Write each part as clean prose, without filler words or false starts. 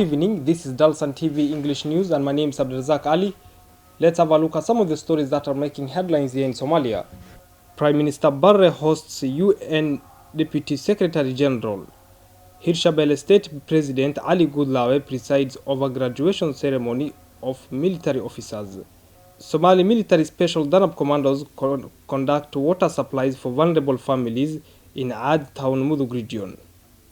evening, this is Dalsan TV English News and my name is Abdelrazak Ali. Let's have a look at some of the stories that are making headlines here in Somalia. Prime Minister Barre hosts UN Deputy Secretary General. Hirshabelle State President Ali Goodlawe presides over graduation ceremony of military officers. Somali military special Danab commandos conduct water supplies for vulnerable families in Ad Town Mudug region.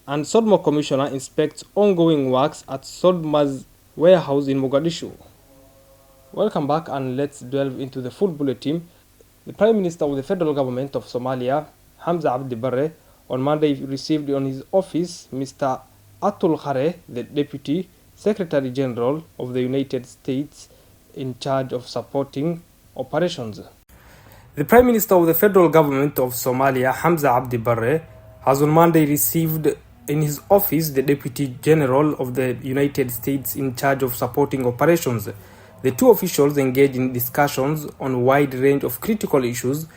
And Sodma Commissioner inspects ongoing works at Sodma's warehouse in Mogadishu. Welcome back and let's delve into the full bulletin. The Prime Minister of the Federal Government of Somalia, Hamza Abdi Barre, on Monday received on his office Mr. Atul Khare, the Deputy Secretary General of the United States in charge of supporting operations. The Prime Minister of the Federal Government of Somalia, Hamza Abdi Barre, has on Monday received in his office the Deputy General of the United States in charge of supporting operations. The two officials engaged in discussions on a wide range of critical issues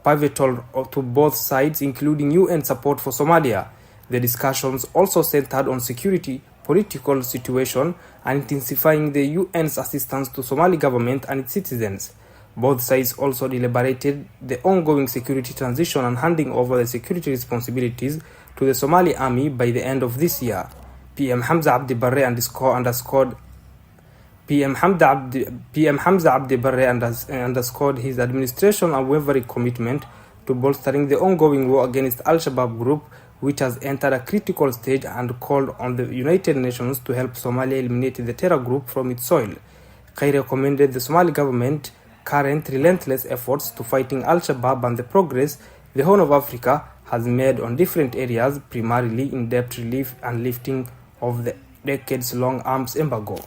pivotal to both sides, including UN support for Somalia. The discussions also centered on security, political situation, and intensifying the UN's assistance to Somali government and its citizens. Both sides also deliberated the ongoing security transition and handing over the security responsibilities to the Somali army by the end of this year. PM Hamza Abdi Barre underscored his administration's unwavering commitment to bolstering the ongoing war against Al-Shabaab group, which has entered a critical stage, and called on the United Nations to help Somalia eliminate the terror group from its soil. Khair commended the Somali government's current relentless efforts to fighting Al-Shabaab and the progress the Horn of Africa has made on different areas, primarily in debt relief and lifting of the decades-long arms embargo.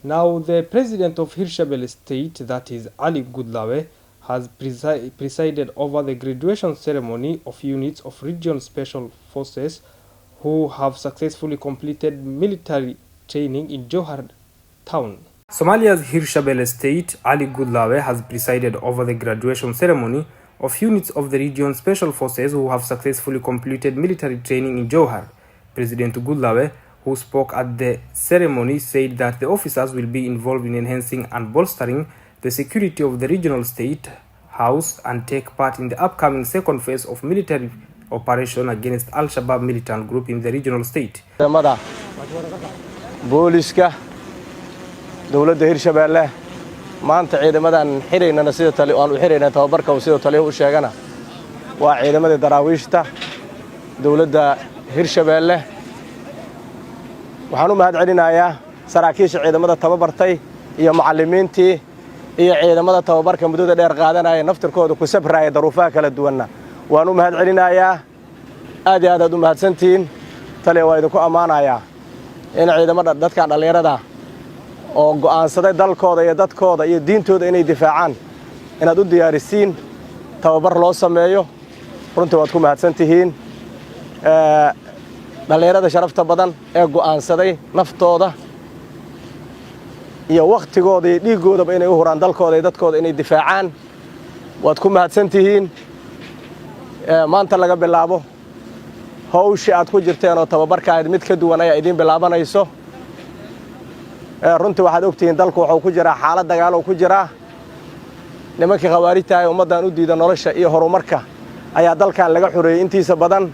Now, the president of Hirshabelle State, that is Ali Goodlawe, has presided over the graduation ceremony of units of Region Special Forces who have successfully completed military training in Johar town. Somalia's Hirshabelle State, Ali Goodlawe, has presided over the graduation ceremony of units of the Region Special Forces who have successfully completed military training in Johar. President Goodlawe, who spoke at the ceremony, said that the officers will be involved in enhancing and bolstering the security of the regional state house and take part in the upcoming second phase of military operation against Al-Shabaab militant group in the regional state. booliska dowladda Hirshabelle maanta ciidamadan xiriirna sida tali oo xiriirna tababarka sida tali u sheegana waa ciidamada daraawiishta dowladda Hirshabelle. waxaan u mahad celinayaa saraakiisha ciidamada tababartay iyo macallimiintii iyo ciidamada tababarka muddada dheer qaadanaya naftirkooda ku sabraya daruufaha kala duwanna waan u mahad celinayaa aad iyo aad u mahadsantiin tali waa idinku amaanayaa in ciidamada dadka dhalinyarada oo go'aansaday dalkooda iyo dadkooda iyo diintooda inay difaacaan inaad u diyaarisiin tababar loo sameeyo runtii waad ku mahadsantihiin dhalinyarada sharafta badan ee go'aansaday naftooda iyo waqtigooda iyo dhiigoodaba inay u huraan dalkooda iyo dadkooda inay difaacaan waad ku mahadsantihiin. maanta laga bilaabo hawsha aad ku jirteen oo tababarka mid ka duwan ayaa idin bilaabanayso. runtii waxaad ogtihiin dalku wuxuu ku jiraa xaalad dagaal oo ku jira nimankii khawaarijta ah ummadan u diiday nolosha iyo horumarka ayaa dalkan laga xoreeyay intiisa badan.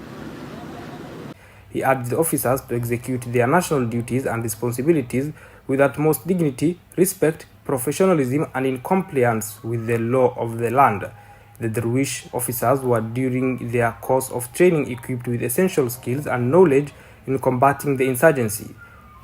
He urged the officers to execute their national duties and responsibilities with utmost dignity, respect, professionalism, and in compliance with the law of the land. The Derwish officers were during their course of training equipped with essential skills and knowledge in combating the insurgency.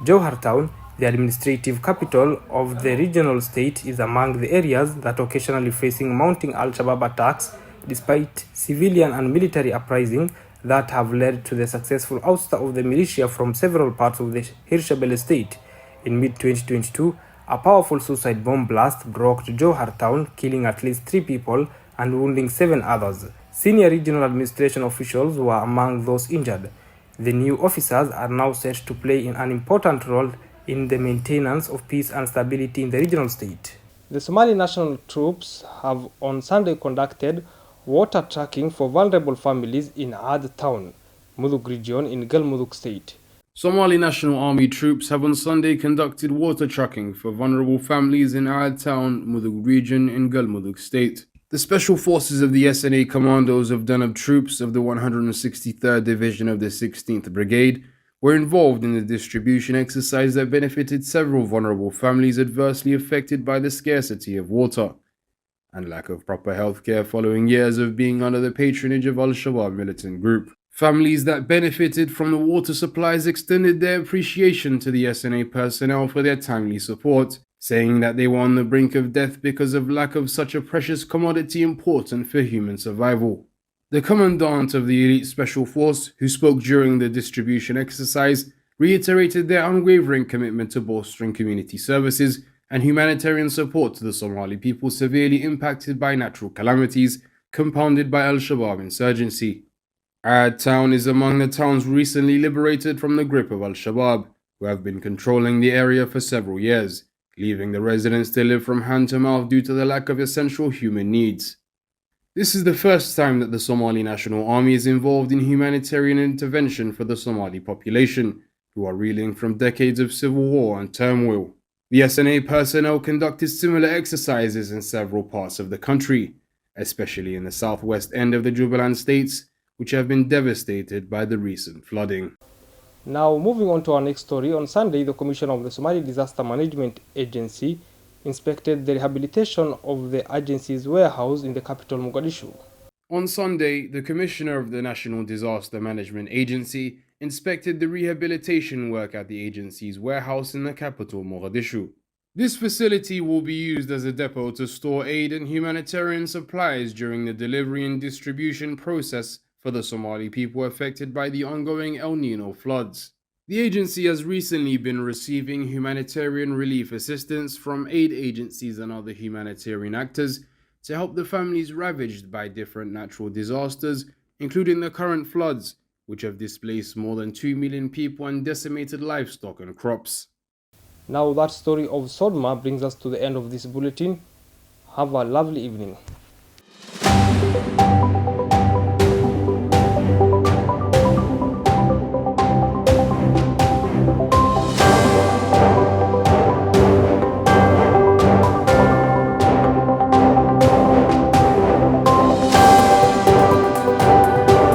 Johar town, the administrative capital of the regional state, is among the areas that occasionally facing mounting Al-Shabaab attacks despite civilian and military uprising that have led to the successful ouster of the militia from several parts of the Hirshabelle state. In mid-2022, a powerful suicide bomb blast rocked Johar town, killing at least 3 people and wounding 7 others. Senior regional administration officials were among those injured. The new officers are now set to play an important role in the maintenance of peace and stability in the regional state. The Somali National Troops have on Sunday conducted water tracking for vulnerable families in Ad town, Mudug region in Galmudug state. Somali National Army troops have on Sunday conducted water trucking for vulnerable families in Aad Town, Mudug region in Galmudug state. The special forces of the SNA Commandos of Danab troops of the 163rd Division of the 16th Brigade were involved in the distribution exercise that benefited several vulnerable families adversely affected by the scarcity of water and lack of proper health care following years of being under the patronage of Al-Shabaab militant group. Families that benefited from the water supplies extended their appreciation to the SNA personnel for their timely support, saying that they were on the brink of death because of lack of such a precious commodity important for human survival. The commandant of the elite special force, who spoke during the distribution exercise, reiterated their unwavering commitment to bolstering community services and humanitarian support to the Somali people severely impacted by natural calamities compounded by Al-Shabaab insurgency. Aad Town is among the towns recently liberated from the grip of Al-Shabaab, who have been controlling the area for several years, leaving the residents to live from hand to mouth due to the lack of essential human needs. This is the first time that the Somali National Army is involved in humanitarian intervention for the Somali population, who are reeling from decades of civil war and turmoil. The SNA personnel conducted similar exercises in several parts of the country, especially in the southwest end of the Jubaland states, which have been devastated by the recent flooding. Now, moving on to our next story. On Sunday, the Commissioner of the Somali Disaster Management Agency inspected the rehabilitation of the agency's warehouse in the capital, Mogadishu. On Sunday, the Commissioner of the National Disaster Management Agency inspected the rehabilitation work at the agency's warehouse in the capital, Mogadishu. This facility will be used as a depot to store aid and humanitarian supplies during the delivery and distribution process for the Somali people affected by the ongoing El Niño floods. The agency has recently been receiving humanitarian relief assistance from aid agencies and other humanitarian actors to help the families ravaged by different natural disasters, including the current floods, which have displaced more than 2 million people and decimated livestock and crops. Now, that story of Sodma brings us to the end of this bulletin. Have a lovely evening.